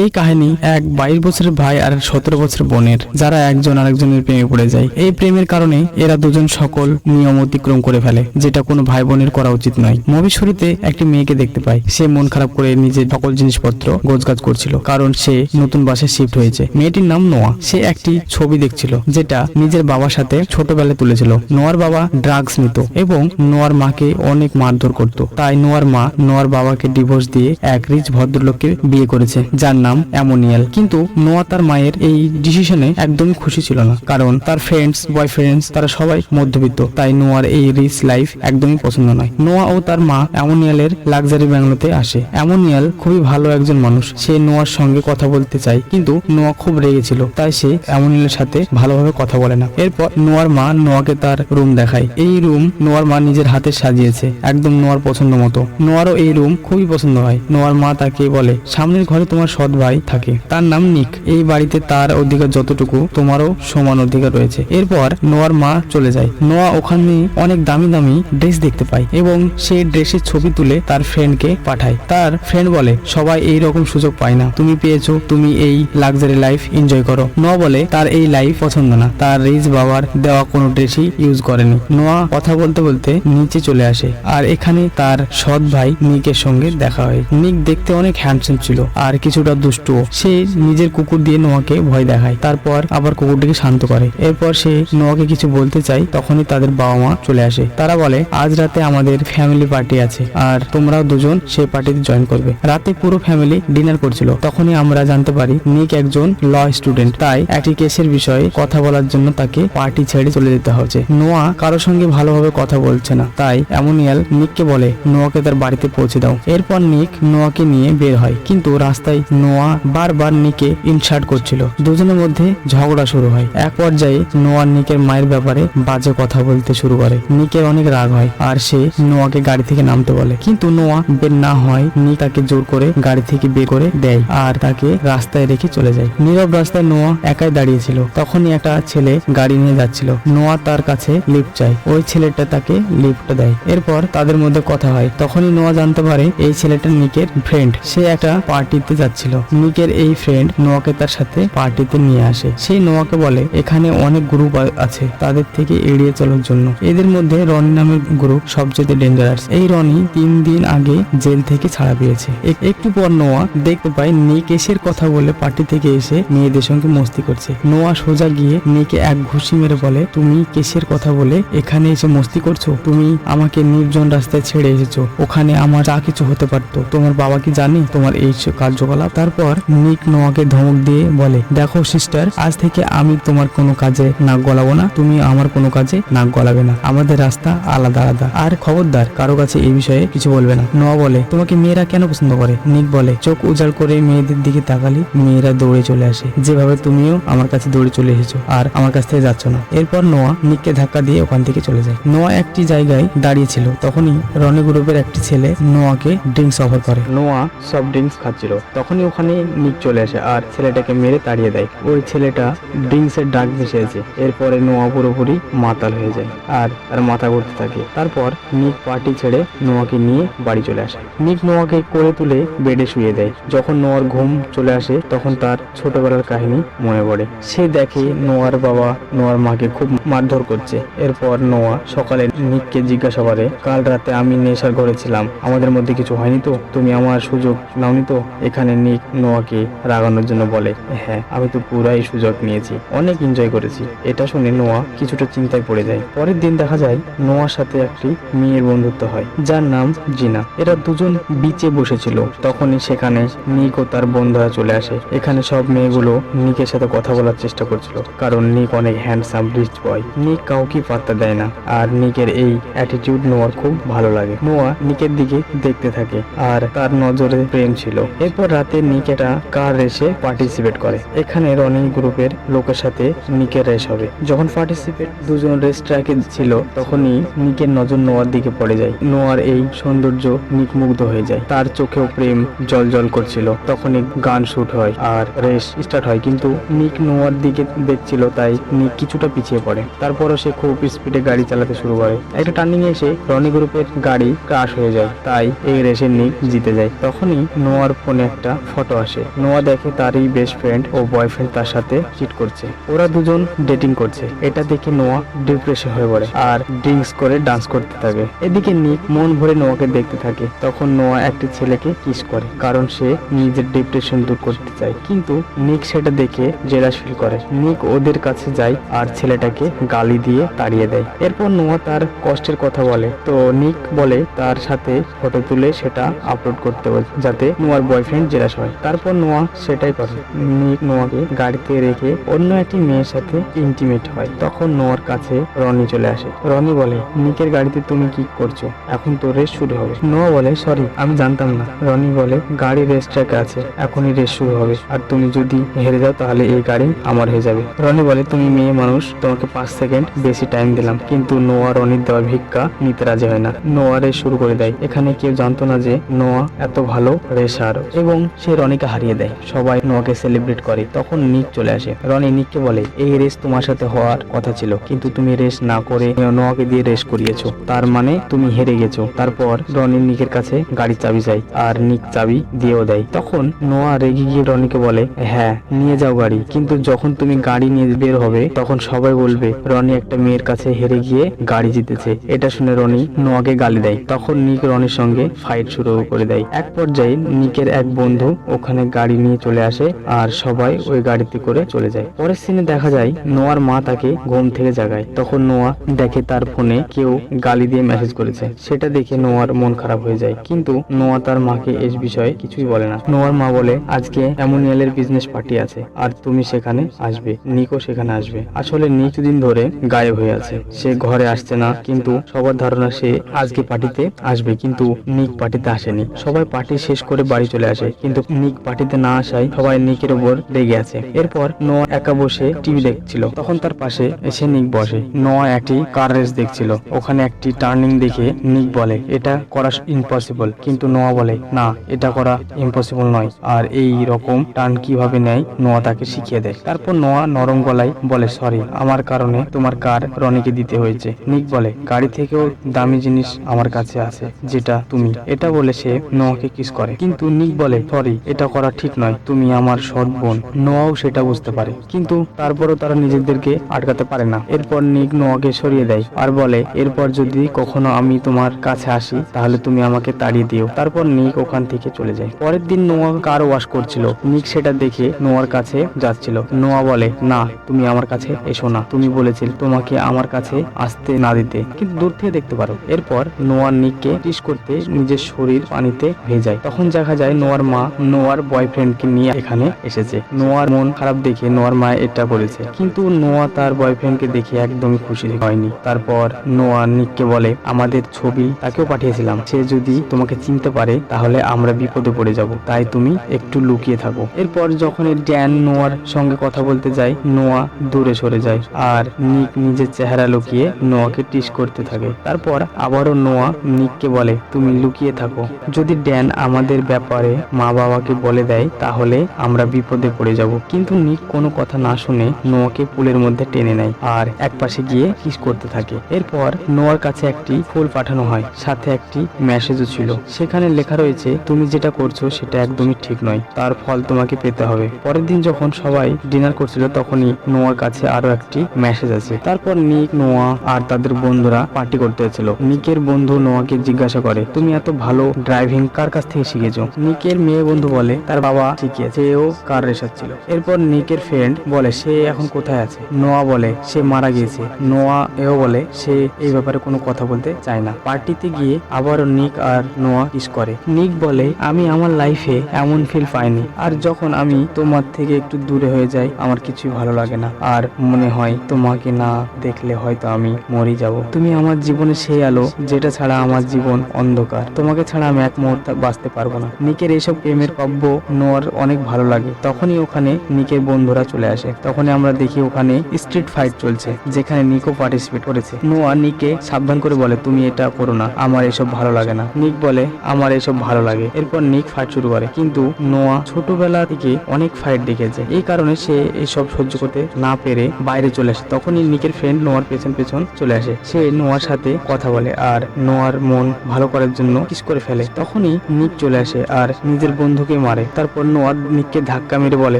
এই কাহিনী এক 22 বছরের ভাই আর 17 বছরের বোনের, যারা একজন আরেকজনের প্রেমে পড়ে যায়। এই প্রেমের কারণে এরা দুজন সকল নিয়ম অতিক্রম করে ফেলে, যেটা কোনো ভাই বোনের করা উচিত নয়। মুভি শুরুতে একটি মেয়েকে দেখতে পায়। সে মন খারাপ করে নিজের সকল জিনিসপত্র গোছগাছ করছিল, কারণ সে নতুন বাসায় শিফট হয়েছে। মেয়েটির নাম নোয়া। সে একটি ছবি দেখছিল, যেটা নিজের বাবার সাথে ছোটবেলায় তুলেছিল। নোয়ার বাবা ড্রাগস নিত এবং নোয়ার মাকে অনেক মারধর করত। তাই নোয়ার মা নোয়ার বাবাকে ডিভোর্স দিয়ে এক রিচ ভদ্রলোককে বিয়ে করেছে, যার নাম অ্যামোনিয়াল। কিন্তু নোয়া তার মায়ের এই ডিসিশনে একদমই খুশি ছিল না, কারণ তার ফ্রেন্ডস বয়ফ্রেন্ডস তারা সবাই মধ্যবিত্ত। তাই নোয়ার এই রিচ লাইফ একদমই পছন্দ নয়। নোয়া ও তার মা অ্যামোনিয়ালের লাক্সারি ব্যাংলোতে আসে। অ্যামোনিয়াল খুবই ভালো একজন মানুষ। সে নোয়ার সঙ্গে কথা বলতে চায়, কিন্তু নোয়া খুব রেগেছিল, তাই সে অ্যামোনিয়ালের সাথে ভালোভাবে কথা বলে না। এরপর নোয়ার মা নোয়াকে তার রুম দেখায়। এই রুম নোয়ার মা নিজের হাতে সাজিয়েছে, একদম নোয়ার পছন্দ মতো। নোয়ারও এই রুম খুবই পছন্দ হয়। নোয়ার মা তাকে বলে, সামনের ঘরে তোমার সৎ ভাই থাকে, তার নাম নিক। এই বাড়িতে তার অধিকার যতটুকু, তোমারও সমান অধিকার রয়েছে। এরপর নোয়ার মা চলে যায়। নোয়া ওখানে অনেক দামি দামি ড্রেস দেখতে পায় এবং সেই ড্রেসের ছবি তুলে তার ফ্রেন্ডকে পাঠায়। তার ফ্রেন্ড বলে, সবাই এই রকম সুযোগ পায় না, তুমি পেয়েছো, তুমি এই লাক্সারি লাইফ এনজয় করো। নোয়া বলে তার এই লাইফ পছন্দ না, তার রিচ বাবার দেওয়া কোনো ড্রেসই ইউজ করেনি। নোয়া কথা বলতে বলতে নিচে চলে আসে, আর এখানে তার সৎ ভাই নিকের সঙ্গে দেখা হয়। নিক দেখতে অনেক হ্যান্ডসাম ছিল আর কিছুটা দুষ্ট। সে নিজের কুকুর দিয়ে নোয়াকে ভয় দেখায়, তারপর আবার কুকুরটিকে শান্ত করে। এরপর সে নোয়াকে কিছু বলতে চায়, তখনই তাদের বাবা মা চলে আসে। তারা বলে, আজ রাতে আমাদের ফ্যামিলি পার্টি আছে আর তোমরাও দুজন সেই পার্টিতে জয়েন করবে। রাতে পুরো ফ্যামিলি ডিনার করছিল। তখনই আমরা জানতে পারি নিক একজন ল স্টুডেন্ট, তাই একটি কেসের বিষয়ে কথা বলার জন্য তাকে পার্টি ছেড়ে চলে যেতে হচ্ছে। নোয়া কারোর সঙ্গে ভালোভাবে কথা বলছে না, তাই অ্যামোনিয়াল নিককে বলে নোয়াকে তার বাড়িতে পৌঁছে দাও। এরপর নিক নোয়াকে নিয়ে বের হয়, কিন্তু রাস্তায় নোয়া বারবার নিকে ইনসাল্ট করছিল। দুজনের মধ্যে ঝগড়া শুরু হয়। এক পর্যায়ে নোয়া নিকের মায়ের ব্যাপারে বাজে কথা বলতে শুরু করে। নিকের অনেক রাগ হয় আর সে নোয়াকে গাড়ি থেকে নামতে বলে, কিন্তু নোয়া বের না হয়। নিক তাকে জোর করে গাড়ি থেকে বের করে দেয় আর তাকে রাস্তায় রেখে চলে যায়। নীরব রাস্তায় নোয়া একাই দাঁড়িয়েছিল। তখনই একটা ছেলে গাড়ি নিয়ে যাচ্ছিল। নোয়া তার কাছে লিফট চায়। ওই ছেলেটা তাকে লিফট দেয়। এরপর তাদের মধ্যে কথা হয়। তখনই নোয়া জানতে পারে এই ছেলেটা নিকের ফ্রেন্ড। সে একটা পার্টিতে যাচ্ছিল। নিকের এই ফ্রেন্ড নোয়াকে তার সাথে পার্টিতে নিয়ে আসে। সেই নোয়াকে বলে, এখানে অনেক গ্রুপ আছে, তাদের থেকে এড়িয়ে চলার জন্য। এদের মধ্যে রনি নামের গ্রুপ সবচেয়ে ডেঞ্জারাস। এই রনি 3 দিন আগে জেল থেকে ছাড়া পেয়েছে। একটু পর নোয়া দেখতে পায় নিক কেসের কথা বলে পার্টি থেকে এসে মেয়েদের সঙ্গে মস্তি করছে। নোয়া সোজা গিয়ে নিকে এক ঘুষি মেরে বলে, তুমি কেসের কথা বলে এখানে এসে মস্তি করছো? তুমি আমাকে নির্জন রাস্তায় ছেড়ে এসেছো, ওখানে আমার যা কিছু হতে পারতো। তোমার বাবা কি জানে তোমার এই কার্যকলাপ? তারপর নিক নোয়াকে ধমক দিয়ে বলে, দেখো সিস্টার, আজ থেকে আমি তোমার কোনো কাজে নাক গলাবো না, তুমি আমার কোনো কাজে নাক গলাবে না। আমাদের রাস্তা আলাদা আলাদা, আর খবরদার কারো কাছে এই বিষয়ে কিছু বলবে না। নোয়া বলে, তোমাকে মেয়েরা কেন পছন্দ করে? নিক বলে, চোখ উজাড় করে মেয়েদের দিকে তাকালি, মেয়েরা দৌড়ে চলে আসে, যেভাবে তুমিও আমার কাছে দৌড়ে চলে এসেছো আর আমার কাছ থেকে যাচ্ছ না। এরপর নোয়া নিককে ধাক্কা দিয়ে ওখান থেকে চলে যায়। নোয়া একটি জায়গায় দাঁড়িয়েছিল। তখনই রনি গ্রুপের একটি ছেলে নোয়াকে ড্রিঙ্কস অফার করে। নোয়া সব ড্রিঙ্কস খাচ্ছিল। তখনই ওখানে নিক চলে আসে আর ছেলেটাকে মেরে তাড়িয়ে দেয়। ওই ছেলেটা ড্রিঙ্কসের ডাক মিশিয়েছে। এরপরে নোয়া পুরোপুরি মাতাল হয়ে যায় আর তার মাথা ঘুরতে থাকে। তারপর নিক পার্টি ছেড়ে নোয়াকে নিয়ে বাড়ি চলে আসে। নিক নোয়াকে কোলে তুলে বেডে শুয়ে দেয়। যখন নোয়ার ঘুম চলে আসে, তখন তার ছোটবেলার কাহিনী মনে পড়ে। সে দেখে নোয়ার বাবা নোয়ার মাকে খুব মারধর করছে। এরপর নোয়া সকালে নিককে জিজ্ঞাসা করে, কাল রাতে আমি নেশার ঘরে ছিলাম, আমাদের মধ্যে কিছু হয়নি তো? তুমি আমার সুযোগ নাওনি তো? এখানে নিক নোয়াকে রাগানোর জন্য বলে, হ্যাঁ, আমি তো পুরাই সুযোগ নিয়েছি, অনেক এনজয় করেছি। এটা শুনে নোয়া কিছুটা চিন্তায় পড়ে যায়। পরের দিন দেখা যায় নোয়ার সাথে একটি মেয়ের বন্ধুত্ব হয়, যার নাম জিনা। এরা দুজন বিচে বসেছিল। তখনই সেখানে নিক ও তার বন্ধুরা চলে আসে। এখানে সব মেয়েগুলো নিকের সাথে কথা বলার চেষ্টা করছিল, কারণ নিক অনেক হ্যান্ডসাম রিচ বয়। নিক কাউকে পাত্তা দেয় না আর নিকের এই অ্যাটিটিউড নোয়ার খুব ভালো লাগে। নোয়া নিকের দিকে দেখতে থাকে আর তার নজরে প্রেম ছিল। এরপর রাতে নিক একটা কার রেসে পার্টিসিপেট করে। এখানে রনি গ্রুপের লোকের সাথে নিকের রেস হবে। যখন পার্টিসিপেট দুজন রেস ট্র্যাকে ছিল, তখনই নিকের নজর নোয়ার দিকে পড়ে যায়। নোয়ার এই সৌন্দর্য নিক মুগ্ধ হয়ে যায়। তার চোখেও প্রেম জল জল করছিল। তখনই গান শুট হয় আর রেস স্টার্ট হয়, কিন্তু নিক নোয়ার দিকে দেখছিল, তাই নিক কিছুটা পিছিয়ে পড়ে। তারপরও সে খুব স্পিডে গাড়ি চালাতে শুরু করে। একটা টার্নিং এ এসে রনি গ্রুপের গাড়ি ক্রাশ হয়ে যায়, তাই এই রেসে নিক জিতে যায়। তখনই নোয়ার ফোনে একটা ফটো আসে। নোয়া দেখে তারই বেস্ট ফ্রেন্ড ও বয়ফ্রেন্ড তার সাথে চিট করছে। ওরা দুজন ডেটিং করছে। এটা দেখে নোয়া ডিপ্রেশন হয়ে পড়ে আর ড্রিঙ্কস করে ডান্স করতে থাকে। এদিকে নিক মন ভরে নোয়াকে দেখতে থাকে। তখন নোয়া একটি ছেলেকে কিস করে, কারণ সে নিজের ডিপ্রেশন দূর করতে চায়। কিন্তু নিক সেটা দেখে জেলাস ফিল করে। নিক ওদের কাছে যায় আর ছেলেটাকে গালি দিয়ে তাড়িয়ে দেয়। এরপর নোয়া তার কষ্টের কথা বলে। তো নিক বলে তার সাথে ফটো তুলে সেটা আপলোড করতে বলে, যাতে নোয়ার বয়ফ্রেন্ড জেলাস হয়। তারপর নোয়া সেটাই করে। নিক নোয়াকে গাড়িতে রেখে অন্য একটি মেয়ের সাথে ইন্টিমেট হয়। তখন নোয়ার কাছে রনি চলে আসে। রনি বলে, নিকের গাড়িতে তুমি কি করছো? এখন তো রেস শুরু হবে। নোয়া বলে, সরি, আমি জানতাম না। রনি বলে, গাড়ি রেস ট্র্যাকে আছে, এখনই রেস শুরু হবে, আর তুমি যদি হেরে যাও তাহলে এই গাড়ি আমার হয়ে যাবে। রনি বলে, তুমি মেয়ে মানুষ, তোমাকে 5 সেকেন্ড বেশি টাইম দিলাম। কিন্তু নোয়া রনির দেওয়া ভিক্ষা নিতে রাজি হয় না। নোয়া রেস শুরু করে দেয়। এখানে কেউ জানতো না যে নোয়া এত ভালো রেসার, এবং সে রনিকে হারিয়ে দেয়। সবাই নোয়াকে সেলিব্রেট করে। তখন নিক চলে আসে। রনি নিককে বলে, এই রেস তোমার সাথে হওয়ার কথা ছিল, কিন্তু তুমি রেস না করে নোয়াকে দিয়ে রেস করিয়েছো, তার মানে তুমি হেরে গেছো। তারপর রনি নিকের কাছে গাড়ি চাবি চায় আর নিক চাবি দিয়েও দেয়। তখন নোয়া রেগে গিয়ে রনিকে বলে, হ্যাঁ নিয়ে যাও গাড়ি, কিন্তু যখন তুমি গাড়ি নিয়ে বের হবে তখন সবাই বলবে রনি একটা মেয়ের কাছে হেরে গিয়ে গাড়ি জিতেছে। এটা শুনে রনি নোয়াকে গালি দেয়। তখন নিক রনির সঙ্গে ফাইট শুরু করে দেয়। এক পর্যায়ে নিকের এক বন্ধু ওখানে গাড়ি নিয়ে চলে আসে আর সবাই ওই গাড়িতে করে চলে যায়। পরের সিনে দেখা যায় নোয়ার মা তাকে ঘুম থেকে জাগায়। তখন নোয়া দেখে তার ফোনে কেউ গালি দিয়ে মেসেজ করেছে। সেটা দেখে নোয়ার মন খারাপ হয়ে যায়, কিন্তু নোয়া তার মাকে এই বিষয়ে কিছুই বলে না। নোয়ার মা বলে, আজকে অ্যামোনিয়ালের বিজনেস পার্টি আছে আর তুমি সেখানে আসবে, নিকও সেখানে আসবে। আসলে নিক কিছুদিন ধরে গায়েব হয়ে আছে, সে ঘরে আসছে না, কিন্তু সবার ধারণা সে আজকে পার্টিতে আসবে, কিন্তু নিক পার্টিতে আসেনি। সবাই পার্টি শেষ করে বাড়ি চলে আসে, কিন্তু নিক পার্টিতে না আসায় সবাই নিকের উপর রেগে আছে। এরপর নোয়া একা বসে টিভি দেখছিল। তখন তার পাশে এসে নিক বসে। নোয়া একটি কার রেস দেখছিল। ওখানে একটি টার্নিং দেখে নিক বলে, এটা করা ইম্পসিবল, কিন্তু নোয়া বলে, না, এটা করা ইম্পসিবল নয়, আর এই রকম টার্ন কিভাবে নেয় নোয়া তাকে শিখিয়ে দেয়। তারপর নোয়া নরম গলায় বলে, সরি, আমার কারণে তোমার কার রনিকে দিতে হয়েছে। নিক বলে, গাড়ি থেকেও দামি জিনিস আমার কাছে আছে, যেটা তুমি। এটা বলে সে নোয়াকে কিস করে, কিন্তু নিক বলে, সরি, এটা করা ঠিক নয়, তুমি আমার সৎ বোন। নোয়াও সেটা বুঝতে পারে, কিন্তু তারপরও তারা নিজেদেরকে আটকাতে পারে না। এরপর নিক নোয়াকে সরিয়ে দেয় আর বলে, এরপর যদি কখনো আমি তোমার কাছে আসি তাহলে তুমি আমাকে তাড়িয়ে দিও। তারপর নিক ওখান থেকে চলে যায়। পরের দিন নোয়া কার ওয়াশ করছিল। নিক সেটা দেখে নোয়ার কাছে যাচ্ছিল। নোয়া বলে, না, তুমি আমার কাছে এসো না, তুমি বলেছিলে তোমাকে আমার কাছে আসতে না দিতে, কিন্তু দূর থেকে দেখতে পারো। এরপর নোয়া নিককে কিস করতে নিজের শরীর পানিতে ভেজায়। তখন দেখা যায় নোয়ার মা নোয়ার বয়ফ্রেন্ডকে নিয়ে এখানে এসেছে। নোয়ার মন খারাপ দেখে নোয়ার মা এটা করেছে, কিন্তু নোয়া তার বয়ফ্রেন্ডকে দেখে একদমই খুশি হয়নি। তারপর নোয়া নিককে বলে, আমাদের ছবি তাকেও পাঠিয়েছিলাম, সে যদি তোমাকে চিনতে পারে তাহলে আমরা বিপদে পড়ে যাব, তাই তুমি একটু লুকিয়ে থাকো। এরপর যখন ড্যান নোয়ার সঙ্গে কথা বলতে যায়, নোয়া দূরে সরে যায় আর নিক নিজের চেহারা লুকিয়ে নোয়াকে টিস করতে থাকে। তারপর আবারও নোয়া নিককে বলে, তুমি লুকিয়ে থাকো, যদি ড্যান আমাদের ব্যাপারে মা বাবাকে বলে দেয় তাহলে আমরা বিপদে পড়ে যাব। কিন্তু নিক কোনো কথা না শুনে নোয়াকে পুলের মধ্যে টেনে নেয় আর একপাশে গিয়ে কিস করতে থাকে। এরপর নোয়ার কাছে একটি ফুল পাঠানো হয়, সাথে একটি মেসেজও ছিল। সেখানে লেখা রয়েছে, তুমি যেটা করছো সেটা একদমই ঠিক নয়, তার ফল তোমাকে পেতে হবে। পরের দিন যখন সবাই ডিনার করছিল তখনই নোয়ার কাছে আরো একটি মেসেজ আছে। তারপর নিক, নোয়া আর তাদের বন্ধুরা পার্টি করতে এসেছিল। নিকের বন্ধু নোয়াকে জিজ্ঞাসা করে, তুমি এত ভালো ড্রাইভিং কার কাছ থেকে শিখেছো? নিকের মেয়ে বন্ধু বলে, তার বাবা শিখিয়েছে, এও কার রেসার ছিল। এরপর নিকের ফ্রেন্ড বলে, সে এখন কোথায় আছে? নোয়া বলে, সে মারা গিয়েছে। নোয়া এও বলে সে এই ব্যাপারে কোনো কথা বলতে চায় না। পার্টিতে গিয়ে আবারও নিক আর নোয়া কিস করে। নিক বলে, আমি আমার লাইফে এমন ফিল পাইনি, আর যখন আমি তোমার থেকে একটু দূরে হয়ে যাই আমার কিছুই ভালো লাগে না, আর মনে হয় তোমাকে না দেখলে হয়তো আমি মরে যাব। তুমি আমার জীবনে সেই আলো যেটা ছাড়া আমার জীবন অন্ধকার, তোমাকে ছাড়া আমি এক মুহূর্ত বাঁচতে পারবো না। নিকের এইসব প্রেমের কাব্য নোয়ার অনেক ভালো লাগে। তখনই ওখানে নিকের বন্ধুরা চলে আসে। তখনই আমরা দেখি ওখানে স্ট্রিট ফাইট চলছে, যেখানে নিকও পার্টিসিপেট করেছে। নোয়া নিককে সাবধান করে বলে, তুমি এটা করো না, আমার এসব ভালো লাগে না। নিক বলে, আমার এসব ভালো লাগে। এরপর নিক ফাইট শুরু করে, কিন্তু নোয়া ছোটবেলা থেকে অনেক ফাইট দেখেছে, এই কারণে সে এইসব সহ্য করতে না পেরে বাইরে চলে আসে। তখনই নিকের ফ্রেন্ড নোয়ার পেছন পেছন চলে আসে। সে নোয়ার সাথে কথা বলে আর নোয়ার মন ভালো করার জন্য কিস করে ফেলে। তখনই নিক চলে আসে আর নিজের বন্ধুকে নোয়াকে মারে। তারপর নোয়া নিককে ধাক্কা মেরে বলে,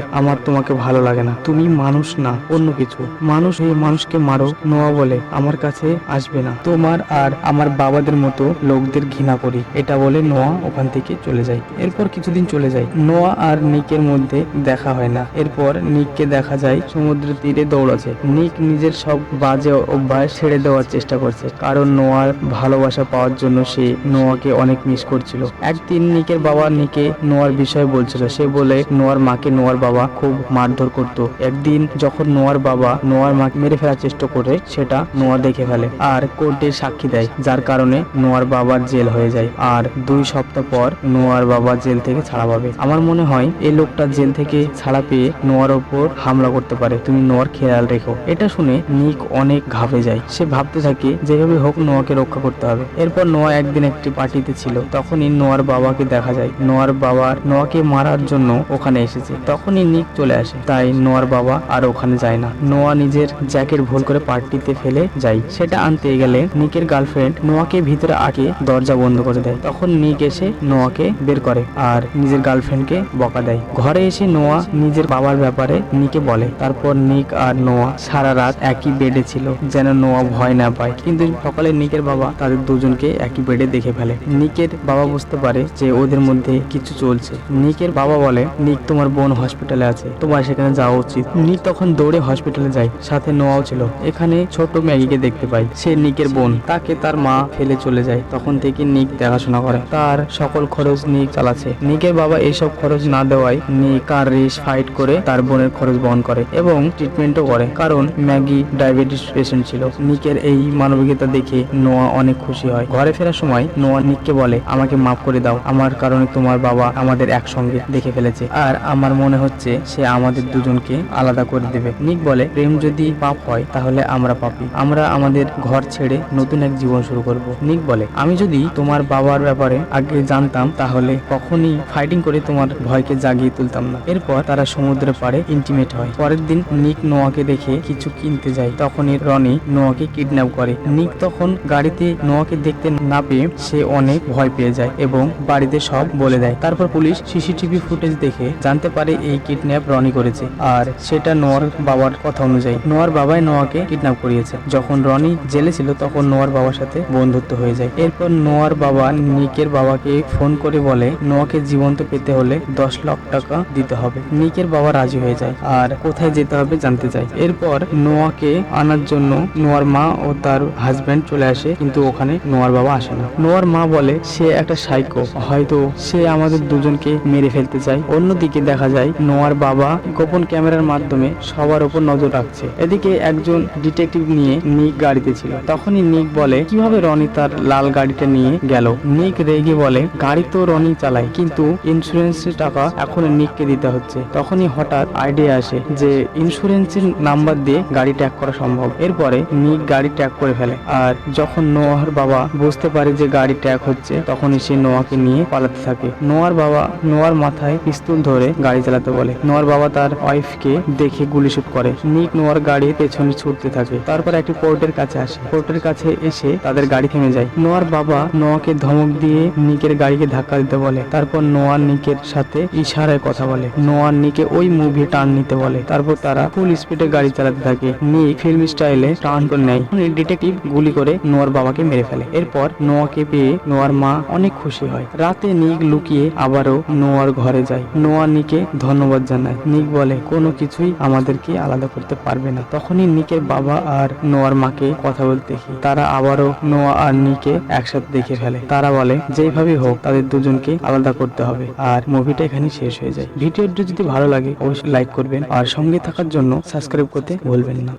আমার তোমাকে ভালো লাগে না, তুমি মানুষ না, অন্য কিছু। মানুষ হয়ে মানুষকে মারো। নোয়া বলে, আমার কাছে আসবে না, তোমার আর আমার বাবাদের মতো লোকদের ঘৃণা করি। এটা বলে নোয়া ওখান থেকে চলে যায়। এরপর কিছুদিন চলে যায়, নোয়া আর নিকের মধ্যে দেখা হয় না। এরপর নিককে দেখা যায় সমুদ্রের তীরে দৌড়াচ্ছে। নিক নিজের সব বাজে অভ্যাস ছেড়ে দেওয়ার চেষ্টা করছে, কারণ নোয়ার ভালোবাসা পাওয়ার জন্য সে নোয়াকে অনেক মিস করছিল। একদিন নিকের বাবা নিকে নোয়ার বিষয়ে বলছিল। সে বলে নোয়ার মাকে নোয়ার বাবা খুব মারধর করত। একদিন যখন নোয়ার বাবা নোয়ার মাকে মেরে ফেলার চেষ্টা করে, সেটা নোয়া দেখে ফেলে আর কোর্টে সাক্ষী দেয়, যার কারণে নোয়ার বাবার জেল হয়ে যায়। আর 2 সপ্তাহ পর নোয়ার বাবা জেল থেকে ছাড়া পাবে। আমার মনে হয় এই লোকটা জেল থেকে ছাড়া পেয়ে নোয়ার ওপর হামলা করতে পারে, তুমি নোয়ার খেয়াল রেখো। এটা শুনে নিক অনেক ঘাবড়ে যায়। সে ভাবতে থাকে যেভাবে হোক নোয়াকে রক্ষা করতে হবে। এরপর নোয়া একদিন একটি পার্টিতে ছিল, তখনই নোয়ার বাবাকে দেখা যায়। নোয়ার বাবা নোয়াকে মারার জন্য ওখানে এসেছে। তখনই নিক চলে আসে, তাই নোয়ার বাবা আর ওখানে যায় না। নোয়া নিজের জ্যাকেট ভুল করে পার্টিতে ফেলে যায়। সেটা আনতে গেলে নিকের গার্লফ্রেন্ড নোয়াকে ভিতরে আটকে দরজা বন্ধ করে দেয়। তখন নিক এসে নোয়াকে বের করে আর নিজের গার্লফ্রেন্ডকে বকা দেয়। ঘরে এসে নোয়া নিজের বাবার ব্যাপারে নিকে বলে। তারপর নিক আর নোয়া সারা রাত একই বেডে ছিল, যেন নোয়া ভয় না পায়। কিন্তু সকালে নিকের বাবা তাদের দুজনকে একই বেডে দেখে ফেলে। নিকের বাবা বুঝতে পারে যে ওদের মধ্যে কিছু চলছে। নিকের বাবা বলে, নিক, তোমার বোন হসপিটালে আছে, তোমার সেখানে যাওয়া উচিত। নিক তখন দৌড়ে হসপিটালে যায়, সাথে নোয়াও ছিল। এখানে ছোট ম্যাগিকে দেখতে পাই, সে নিকের বোন। তাকে তার মা ফেলে চলে যায়। তখন থেকে নিক দেখাশোনা করে, তার সকল খরচ নিক চালাচ্ছে। নিকের বাবা এইসব খরচ না দেওয়ায় নিক কার রেস ফাইট করে তার বোনের খরচ বহন করে এবং ট্রিটমেন্টও করে, কারণ ম্যাগি ডায়াবেটিস পেশেন্ট ছিল। নিকের এই মানবিকতা দেখে নোয়া অনেক খুশি হয়। ঘরে ফেরার সময় নোয়া নিককে বলে, আমাকে মাফ করে দাও, আমার কারণে তোমার বাবা আমাদের একসঙ্গে দেখে ফেলেছে, আর আমার মনে হচ্ছে সে আমাদের দুজনকে আলাদা করে দেবে। নিক বলে, প্রেম যদি পাপ হয় তাহলে আমরা পাপী, আমরা আমাদের ঘর ছেড়ে নতুন এক জীবন শুরু করব। নিক বলে, আমি যদি তোমার বাবার ব্যাপারে আগে জানতাম তাহলে কখনই ফাইটিং করে তোমার ভয়কে জাগিয়ে তুলতাম না। এরপর তারা সমুদ্রের পাড়ে ইন্টিমেট হয়। পরের দিন নিক নোয়াকে দেখে কিছু কিনতে যায়, তখনই রনি নোয়াকে কিডন্যাপ করে। নিক তখন গাড়িতে নোয়াকে দেখতে না পেয়ে সে অনেক ভয় পেয়ে যায় এবং বাড়িতে সব বলে দেয়। তারপর পুলিশ সিসিটিভি ফুটেজ দেখে জানতে পারে এই কিডন্যাপ রনি করেছে, আর সেটা নোয়ার বাবার কথা অনুযায়ী নোয়ার বাবাই নোয়াকে কিডন্যাপ করিয়েছে। যখন রনি জেলে ছিল তখন নোয়ার বাবার সাথে বন্ধুত্ব হয়ে যায়। এরপর নোয়ার বাবা নিকের বাবাকে ফোন করে বলে, নোয়াকে জীবন্ত পেতে হলে 10 লাখ টাকা দিতে হবে। নিকের বাবা রাজি হয়ে যায় আর কোথায় যেতে হবে জানতে চায়। এরপর নোয়াকে আনার জন্য নোয়ার মা ও তার হাজবেন্ড চলে আসে, কিন্তু ওখানে নোয়ার বাবা আসে না। নোয়ার মা বলে, সে একটা সাইকো, হয়তো সে আমাদের দুজনকে মেরে ফেলতে চায়। অন্যদিকে দেখা যায় নোয়ার বাবা গোপন ক্যামেরার মাধ্যমে সবার উপর নজর রাখছে। এদিকে একজন ডিটেকটিভ নিয়ে নিক গাড়িতে ছিল। তখনই নিক বলে, কিভাবে রনি তার লাল গাড়িটা নিয়ে গেল? নিক রেগে বলে, গাড়ি তো রনি চালায়, কিন্তু ইন্স্যুরেন্সের টাকা এখন নিককে দিতে হচ্ছে। তখনই হঠাৎ আইডিয়া আসে যে ইন্স্যুরেন্সের নাম্বার দিয়ে গাড়ি ট্যাগ করা সম্ভব। এরপরে নিক গাড়ি ট্যাগ করে ফেলে, আর যখন নোয়ার বাবা বুঝতে পারে যে গাড়ি ট্যাগ হচ্ছে তখনই সে নোয়াকে নিয়ে পালাতে থাকে। নোয়ার বাবা নোয়ার মাথায় পিস্তল ধরে গাড়ি চালাতে বলে। নোয়ার বাবা তার ওয়াইফকে দেখে গুলি শুট করে। নিক নোয়ার গাড়ির পেছনে ছুটতে থাকে। তারপর একটি কোর্টের কাছে আসে। কোর্টের কাছে এসে তাদের গাড়ি থেমে যায়। নোয়ার বাবা নোয়াকে ধমক দিয়ে নিকের গাড়িকে ধাক্কা দিতে বলে। তারপর নোয়ার নিকের সাথে ইশারায় কথা বলে। নোয়ার নিকে ওই মুভি টার্ন নিতে বলে। তারপর তারা ফুল স্পিডে গাড়ি চালাতে থাকে। নিক ফিল্ম স্টাইলে টার্ন করে নেয়। ডিটেকটিভ গুলি করে নোয়ার বাবাকে মেরে ফেলে। এরপর নোয়াকে পেয়ে নোয়ার মা অনেক খুশি হয়। রাতে নিক লুকিয়ে আবারও নোয়ার ঘরে যায়। নোয়া নিকে ধন্যবাদ জানায়। নিক বলে, কোনো কিছুই আমাদেরকে আলাদা করতে পারবে না। তখনই নিকের বাবা আর নোয়ার মাকে কথা বলতে দেখি। তারা আবারও নোয়া আর নিকে একসাথে দেখে ফেলে। তারা বলে, যেভাবে হোক তাদের দুজনকে আলাদা করতে হবে। আর মুভিটা এখানে শেষ হয়ে যায়। ভিডিওটি যদি ভালো লাগে অবশ্যই লাইক করবেন আর সঙ্গে থাকার জন্য সাবস্ক্রাইব করতে ভুলবেন না।